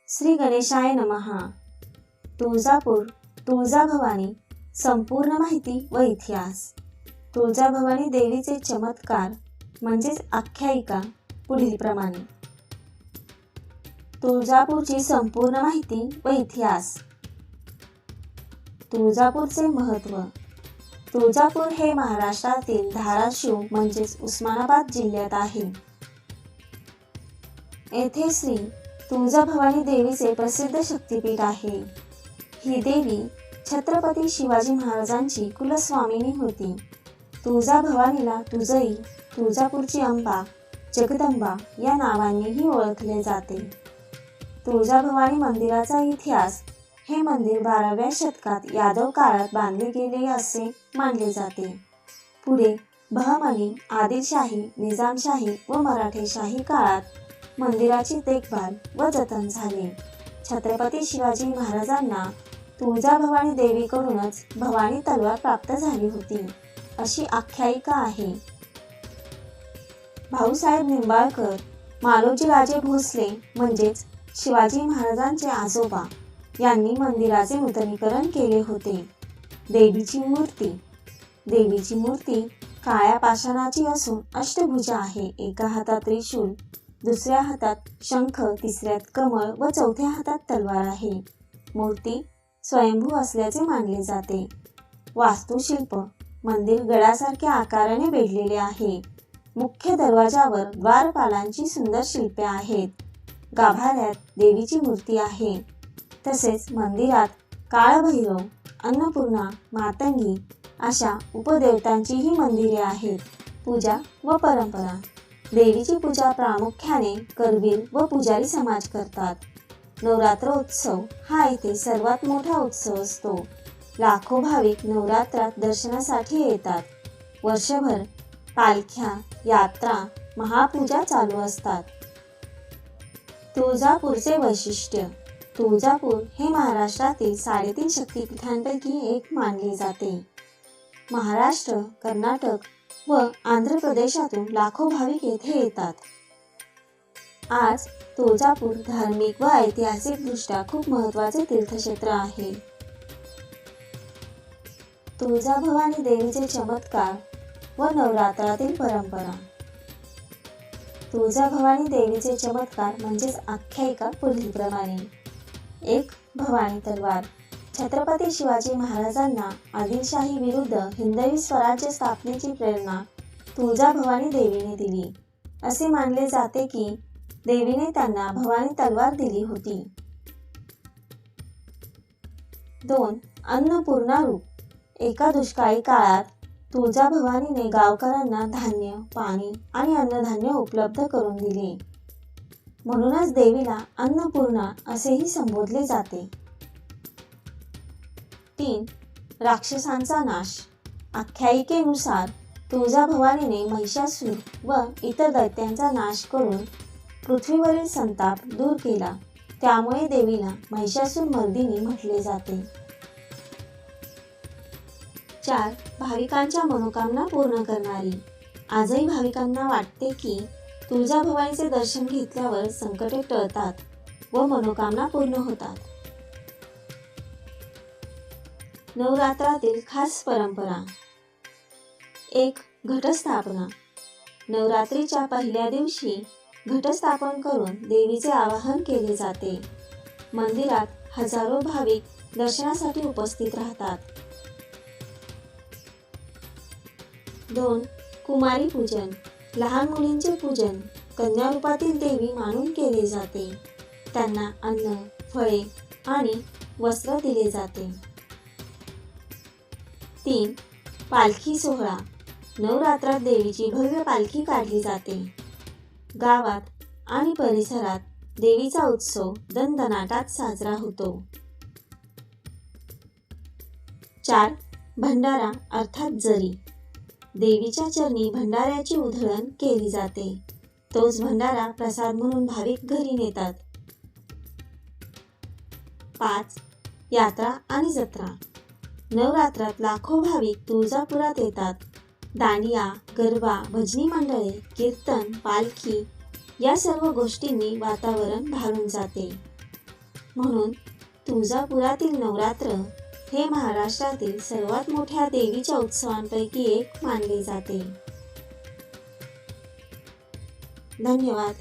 श्री गणेशाय नमः. तुळजापूर, तुळजाभवानी, संपूर्ण माहिती व इतिहास. तुळजाभवानी देवीचे चमत्कार म्हणजेच आख्यायिका पुढीलप्रमाणे. तुळजापूरची संपूर्ण माहिती व इतिहास. तुळजापूरचे महत्त्व. तुळजापूर हे महाराष्ट्रातील धाराशिव म्हणजेच उस्मानाबाद जिल्ह्यात आहे. येथे श्री तुळजाभवानी देवीचे प्रसिद्ध शक्तिपीठ आहे. ही देवी छत्रपती शिवाजी महाराजांची कुलस्वामिनी होती. तुळजाभवानीला तुळजाई, तुळजापूरची अंबा, जगदंबा या नावांनीही ओळखले जाते. तुळजाभवानी मंदिराचा इतिहास. हे मंदिर 12व्या शतकात यादव काळात बांधले गेले असे मानले जाते. पुढे बहमनी, आदिलशाही, निजामशाही व मराठेशाही काळात मंदिराची देखभाल व जतन झाले. छत्रपती शिवाजी महाराजांना तुळजाभवानी देवीकडूनच भवानी तलवार प्राप्त झाली होती अशी आख्यायिका आहे. भाऊसाहेब निंबाळकर, मालोजी राजे भोसले म्हणजेच शिवाजी महाराजांचे आजोबा यांनी मंदिराचे नूतनीकरण केले होते. देवीची मूर्ती. देवीची मूर्ती काळ्या पाषाणाची असून अष्टभुजा आहे. एका हातात त्रिशूल, दुसऱ्या हातात शंख, तिसऱ्यात कमळ व चौथ्या हातात तलवार आहे. मूर्ती स्वयंभू असल्याचे मानले जाते. वास्तुशिल्प. मंदिर गडासारख्या आकाराने वेढलेले आहे. मुख्य दरवाजावर द्वारपालांची सुंदर शिल्पे आहेत. गाभाऱ्यात देवीची मूर्ती आहे. तसेच मंदिरात काळभैरव, अन्नपूर्णा, मातंगी अशा उपदेवतांचीही मंदिरे आहेत. पूजा व परंपरा. देवीची पूजा प्रामुख्याने करवीर व पुजारी समाज करतात. नवरात्रोत्सव हा इथे सर्वात मोठा उत्सव असतो. लाखो भाविक नवरात्रात दर्शनासाठी येतात. वर्षभर पालख्या, यात्रा, महापूजा चालू असतात. तुळजापूरचे वैशिष्ट्य. तुळजापूर हे महाराष्ट्रातील 3.5 शक्तिपीठांपैकी एक मानले जाते. महाराष्ट्र, कर्नाटक व आंध्र प्रदेशातून लाखो भाविक येथे येतात. आज तुळजापूर धार्मिक व ऐतिहासिकदृष्ट्या खूप महत्त्वाचे तीर्थक्षेत्र आहे. तुळजाभवानी देवीचे चमत्कार व नवरात्रातील परंपरा. तुळजाभवानी देवीचे चमत्कार म्हणजेच आख्यायिका पुढीलप्रमाणे. 1. भवानी तलवार. छत्रपती शिवाजी महाराजांना आदिलशाही विरुद्ध हिंदवी स्वराज्य स्थापनेची प्रेरणा तुळजाभवानी देवीने दिली. असे मानले जाते की देवीने त्यांना भवानी तलवार दिली होती. 2. अन्नपूर्णा रूप. एका दुष्काळी काळात तुळजाभवानीने गावकऱ्यांना धान्य, पाणी आणि अन्नधान्य उपलब्ध करून दिले. म्हणूनच देवीला अन्नपूर्णा असेही संबोधले जाते. 3. राक्षसांचा नाश. आख्यायिकेनुसार तुळजाभवानीने महिषासूर व इतर दैत्यांचा नाश करून पृथ्वीवरील संताप दूर केला. त्यामुळे देवीला महिषासूर मर्दिनी म्हटले जाते. 4. भाविकांच्या मनोकामना पूर्ण करणारी. आजही भाविकांना वाटते की तुळजाभवानीचे दर्शन घेतल्यावर संकटे टळतात व मनोकामना पूर्ण होतात. नवरात्रातील खास परंपरा. 1. घटस्थापना. नवरात्रीच्या पहिल्या दिवशी घटस्थापन करून देवीचे आवाहन केले जाते. मंदिरात हजारो भाविक दर्शनासाठी उपस्थित राहतात. 2. कुमारी पूजन. लहान मुलींचे पूजन कन्या रूपातील देवी मानून केले जाते. त्यांना अन्न, फळे आणि वस्त्र दिले जाते. 3. पालखी सोहळा. नवरात्रात देवीची भव्य पालखी काढली जाते. गावात आणि परिसरात देवीचा उत्सव दणदणाटात साजरा होतो. 4. भंडारा अर्थात जरी. देवीच्या चरणी भंडाऱ्याची उधळण केली जाते. तोच भंडारा प्रसाद म्हणून भाविक घरी नेतात. 5. यात्रा आणि जत्रा. नवरात्रात लाखो भाविक तुळजापुरात येतात. दांडिया, गरबा, भजनी मंडळे, कीर्तन, पालखी या सर्व गोष्टींनी वातावरण भारून जाते. म्हणून तुळजापुरातील नवरात्र हे महाराष्ट्रातील सर्वात मोठ्या देवीच्या उत्सवांपैकी एक मानले जाते. धन्यवाद.